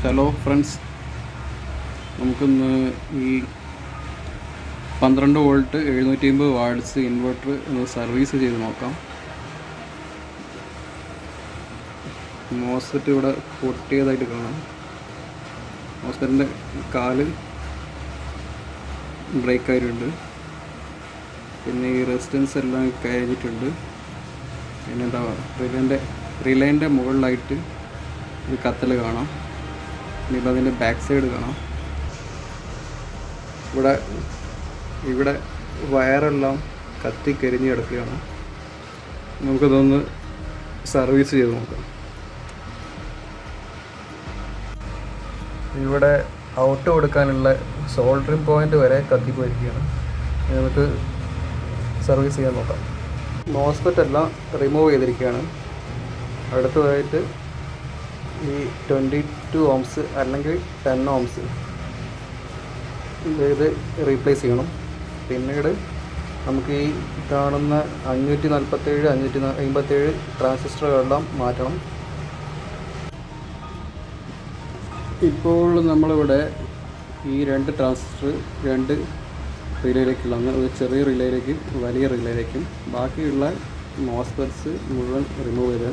Hello friends, നമുക്കിന്ന് ഈ 12 volt 750 watts inverter ഒന്ന് സർവീസ് ചെയ്ത് നോക്കാം. മോസ്ഫെറ്റ് ഇവിടെ പൊട്ടിയതായിട്ട് കാണാം. മോസ്ഫെറ്റിൻ്റെ കാല് ബ്രേക്ക് ആയിട്ടുണ്ട്. പിന്നെ ഈ റെസിസ്റ്റൻസ് എല്ലാം കഴിഞ്ഞിട്ടുണ്ട്. പിന്നെ എന്താ റിലേൻ്റെ മുകളിലായിട്ട് ഒരു കത്തൽ കാണാം. ഇനിയിപ്പോൾ അതിൻ്റെ ബാക്ക് സൈഡ് കാണാം. ഇവിടെ വയറെല്ലാം കത്തിക്കരിഞ്ഞ് കിടക്കുകയാണ്. നമുക്കതൊന്ന് സർവീസ് ചെയ്ത് നോക്കാം. ഇവിടെ ഔട്ട് കൊടുക്കാനുള്ള സോൾഡറിങ് പോയിൻ്റ് വരെ കത്തിപ്പോയിരിക്കുകയാണ്. നമുക്ക് സർവീസ് ചെയ്യാൻ നോക്കാം. മോസ്ഫെറ്റ് എല്ലാം റിമൂവ് ചെയ്തിരിക്കുകയാണ്. അടുത്തതായിട്ട് ഈ 22 ഓംസ് അല്ലെങ്കിൽ 10 ഓംസ് ഇത് റീപ്ലേസ് ചെയ്യണം. പിന്നീട് നമുക്ക് ഈ കാണുന്ന 547 557 ട്രാൻസിസ്റ്ററുകളെല്ലാം മാറ്റണം. ഇപ്പോൾ നമ്മളിവിടെ ഈ 2 ട്രാൻസിസ്റ്റർ 2 റിലേയിലേക്കുള്ള ഒരു ചെറിയ റിലേയിലേക്കും വലിയ റിലേയിലേക്കും ബാക്കിയുള്ള മോസ്ഫെറ്റ്സ് മുഴുവൻ റിമൂവ് ചെയ്ത്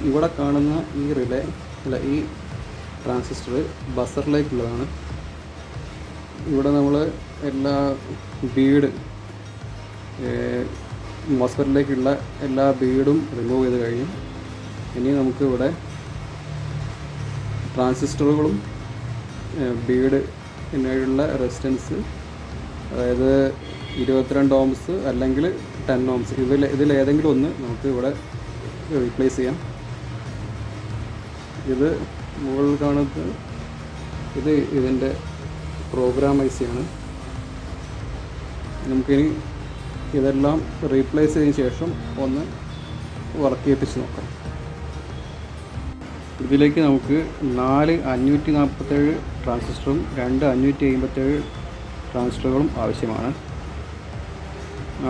ഇവിടെ കാണുന്ന ഈ റിലേ ഈ ട്രാൻസിസ്റ്റർ ബസറിലേക്കുള്ളതാണ്. ഇവിടെ നമ്മൾ എല്ലാ ബീഡ് മോസ്ഫെറ്റിലേക്കുള്ള എല്ലാ ബീഡും റിമൂവ് ചെയ്ത് കഴിഞ്ഞു. ഇനി നമുക്ക് ഇവിടെ ട്രാൻസിസ്റ്ററുകളും ബീഡ് പിന്നെയുള്ള റെസിസ്റ്റൻസ്, അതായത് 22 ഓംസ് അല്ലെങ്കിൽ 10 ഓംസ് ഇതിലേതെങ്കിലും ഒന്ന് നമുക്ക് ഇവിടെ റീപ്ലേസ് ചെയ്യാം. ഇത് മുകളിൽ കാണുന്നത് ഇതിൻ്റെ പ്രോഗ്രാം ഐസിയാണ്. നമുക്കിനി ഇതെല്ലാം റീപ്ലേസ് ചെയ്തതിന് ശേഷം ഒന്ന് വർക്ക് ചെയ്യിപ്പിച്ച് നോക്കാം. ഇതിലേക്ക് നമുക്ക് 4 547 ട്രാൻസിസ്റ്ററും 2 557 ട്രാൻസിസ്റ്ററുകളും ആവശ്യമാണ്.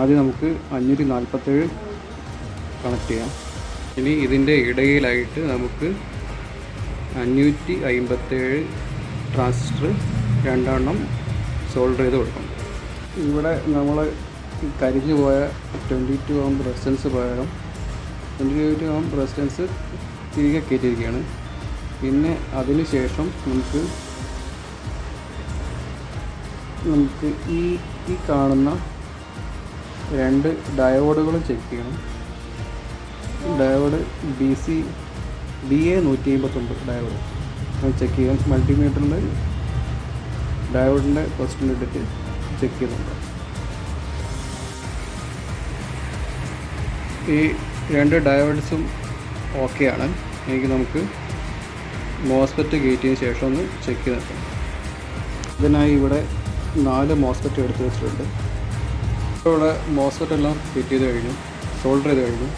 ആദ്യം നമുക്ക് 547 കണക്ട് ചെയ്യാം. ഇനി ഇതിൻ്റെ ഇടയിലായിട്ട് നമുക്ക് 557 ട്രാൻസിസ്റ്റർ 2 സോൾഡർ ചെയ്ത് കൊടുക്കണം. ഇവിടെ നമ്മൾ കരിഞ്ഞു പോയ 22 ഓം റെസിസ്റ്റൻസ് പകരം 22 ഓം റെസിസ്റ്റൻസ് തിരികെ കയറ്റിയിരിക്കുകയാണ്. പിന്നെ അതിന് ശേഷം നമുക്ക് ഈ കാണുന്ന 2 ഡയോഡുകളും ചെക്ക് ചെയ്യണം. ഡയോഡ് BA159 ഡയോഡ് ചെക്ക് ചെയ്യാം. മൾട്ടിമീറ്ററിൽ ഡയോഡിൻ്റെ പൊസിഷൻ ഇട്ടിട്ട് ചെക്ക് ചെയ്യുന്നുണ്ട്. ഈ 2 ഡയോഡ്സും ഓക്കെയാണ്. നമുക്ക് മോസ്ഫെറ്റ് കയറ്റിയതിന് ശേഷം ഒന്ന് ചെക്ക് ചെയ്ത് നോക്കാം. ഇതിനായി ഇവിടെ 4 മോസ്ഫെറ്റ് എടുത്ത് വെച്ചിട്ടുണ്ട്. ഇവിടെ മോസ്ഫെറ്റ് എല്ലാം ഫിറ്റ് ചെയ്ത് കഴിഞ്ഞു, സോൾഡർ ചെയ്ത് കഴിഞ്ഞു.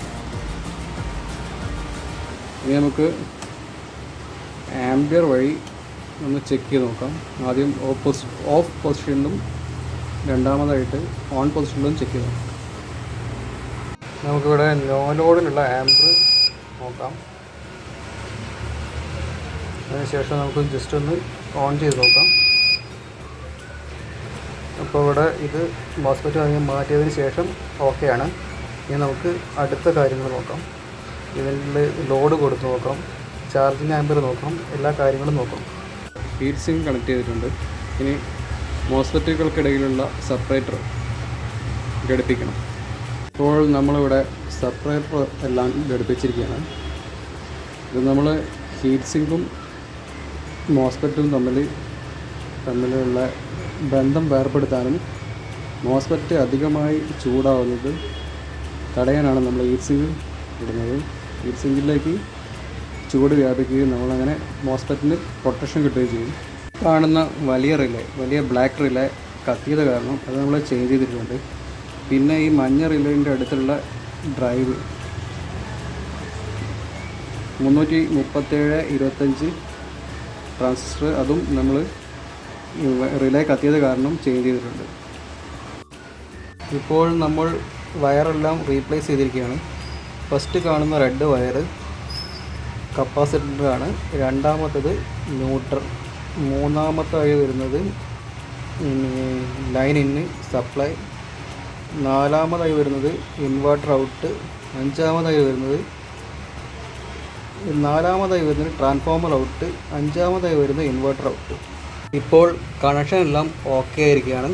ഇനി നമുക്ക് ആംബിയർ വഴി ഒന്ന് ചെക്ക് ചെയ്ത് നോക്കാം. ആദ്യം ഓഫ് പൊസിഷനിലും രണ്ടാമതായിട്ട് ഓൺ പൊസിഷനിലും ചെക്ക് ചെയ്ത് നോക്കാം. നമുക്കിവിടെ നോ ലോഡിലുള്ള ആംബിയർ നോക്കാം. അതിനുശേഷം നമുക്ക് ജസ്റ്റ് ഒന്ന് ഓൺ ചെയ്ത് നോക്കാം. അപ്പോൾ ഇവിടെ ഇത് മോസ്ഫെറ്റ് അധികം മാറ്റിയതിന് ശേഷം ഓക്കെയാണ്. ഇനി നമുക്ക് അടുത്ത കാര്യങ്ങൾ നോക്കാം. ഇതിൽ ലോഡ് കൊടുത്ത് നോക്കാം, ചാർജിങ് ആംബിയർ നോക്കാം, എല്ലാ കാര്യങ്ങളും നോക്കാം. ഹീറ്റ് സിങ്ക് കണക്ട് ചെയ്തിട്ടുണ്ട്. ഇനി മോസ്ഫെറ്റുകൾക്കിടയിലുള്ള സെപ്പറേറ്റർ ഘടിപ്പിക്കണം. ഇപ്പോൾ നമ്മളിവിടെ സെപ്പറേറ്റർ എല്ലാം ഘടിപ്പിച്ചിരിക്കുകയാണ്. ഇത് നമ്മൾ ഹീറ്റ് സിങ്കും മോസ്ഫെറ്റും തമ്മിലുള്ള ബന്ധം വേർപെടുത്താനും മോസ്ഫെറ്റ് അധികമായി ചൂടാവുന്നത് തടയാനാണ് നമ്മൾ ഹീറ്റ് സിങ്ക് ഇടുന്നത്. ഹീറ്റ് സിങ്കിലേക്ക് ചൂട് വ്യാപിക്കുകയും നമ്മളങ്ങനെ മോസ്ഫെറ്റിന് പ്രൊട്ടക്ഷൻ കിട്ടുകയും ചെയ്യും. കാണുന്ന വലിയ ബ്ലാക്ക് റിലേ കത്തിയത് കാരണം അത് നമ്മൾ ചേഞ്ച് ചെയ്തിട്ടുണ്ട്. പിന്നെ ഈ മഞ്ഞ റിലേൻ്റെ അടുത്തുള്ള ഡ്രൈവ് 337/25 ട്രാൻസിസ്റ്റർ, അതും നമ്മൾ റിലേ കത്തിയത് കാരണം ചേഞ്ച് ചെയ്തിട്ടുണ്ട്. ഇപ്പോൾ നമ്മൾ വയറെല്ലാം റീപ്ലേസ് ചെയ്തിരിക്കുകയാണ്. ഫസ്റ്റ് കാണുന്ന റെഡ് വയർ കപ്പാസിറ്ററാണ്. രണ്ടാമത്തത് ന്യൂട്രൽ. മൂന്നാമത്തായി വരുന്നത് ലൈൻ ഇൻ സപ്ലൈ. നാലാമതായി വരുന്നത് ഇൻവെർട്ടർ ഔട്ട്. നാലാമതായി വരുന്നത് ട്രാൻസ്ഫോമർ ഔട്ട്. അഞ്ചാമതായി വരുന്നത് ഇൻവെർട്ടർ ഔട്ട്. ഇപ്പോൾ കണക്ഷൻ എല്ലാം ഓക്കെ ആയിരിക്കുകയാണ്.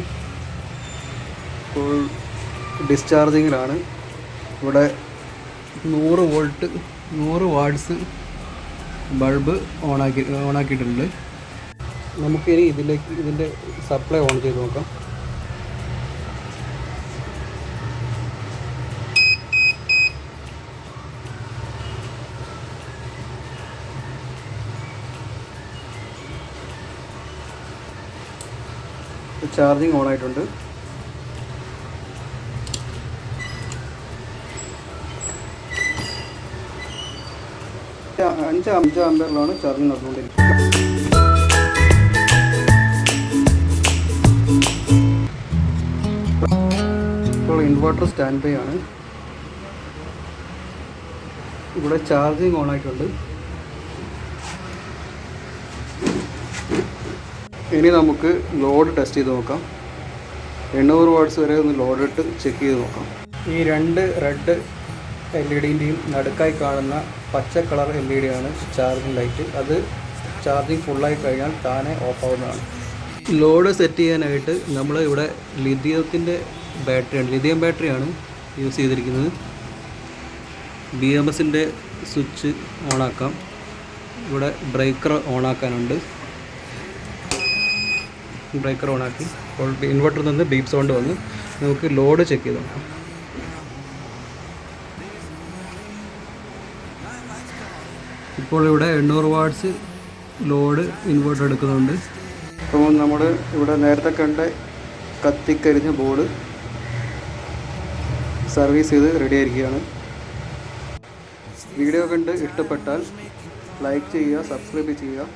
ഫുൾ ഡിസ്ചാർജിങ്ങിലാണ്. ഇവിടെ 100 വോൾട്ട് 100 വാട്ട്സ് ബൾബ് ഓണാക്കിയിട്ടുണ്ട്. നമുക്കിനി ഇതിൻ്റെ സപ്ലൈ ഓൺ ചെയ്ത് നോക്കാം. ചാർജിങ് ഓൺ ആയിട്ടുണ്ട്. അഞ്ച് ആമ്പറിലാണ് ചാർജിങ് നടന്നുകൊണ്ടിരിക്കുന്നത്. ഇപ്പോൾ ഇൻവെർട്ടർ സ്റ്റാൻഡ് ബൈ ആണ്. ഇവിടെ ചാർജിങ് ഓൺ ആയിട്ടുണ്ട്. ഇനി നമുക്ക് ലോഡ് ടെസ്റ്റ് ചെയ്ത് നോക്കാം. 800 വാട്ട്സ് വരെ ഒന്ന് ലോഡ് ഇട്ട് ചെക്ക് ചെയ്ത് നോക്കാം. ഈ രണ്ട് റെഡ് LED-ൻ്റെയും നടുക്കായി കാണുന്ന പച്ച കളർ LED ആണ് ചാർജിങ് ലൈറ്റ്. അത് ചാർജിങ് ഫുള്ളായി കഴിഞ്ഞാൽ താനെ ഓഫ് ആവുന്നതാണ്. ലോഡ് സെറ്റ് ചെയ്യാനായിട്ട് നമ്മൾ ഇവിടെ ലിഥിയം ബാറ്ററിയാണ് യൂസ് ചെയ്തിരിക്കുന്നത്. BMSൻ്റെ സ്വിച്ച് ഓണാക്കാം. ഇവിടെ ബ്രേക്കർ ഓണാക്കാനുണ്ട്. ബ്രേക്കർ ഓണാക്കി ഇപ്പോൾ ഇൻവെർട്ടറിൽ നിന്ന് ബീപ്പ് സൗണ്ട് വന്ന് നമുക്ക് ലോഡ് ചെക്ക് ചെയ്ത് നോക്കാം. ഇപ്പോൾ ഇവിടെ 800 വാട്ട്സ് ലോഡ് ഇൻവെർട്ടർ എടുക്കുന്നുണ്ട്. അപ്പോൾ നമ്മൾ ഇവിടെ നേരത്തെ കണ്ട കത്തിക്കരിഞ്ഞ ബോർഡ് സർവീസ് ചെയ്ത് റെഡി ആയിരിക്കുകയാണ്. വീഡിയോ കണ്ട് ഇഷ്ടപ്പെട്ടാൽ ലൈക്ക് ചെയ്യുക, സബ്സ്ക്രൈബ് ചെയ്യുക.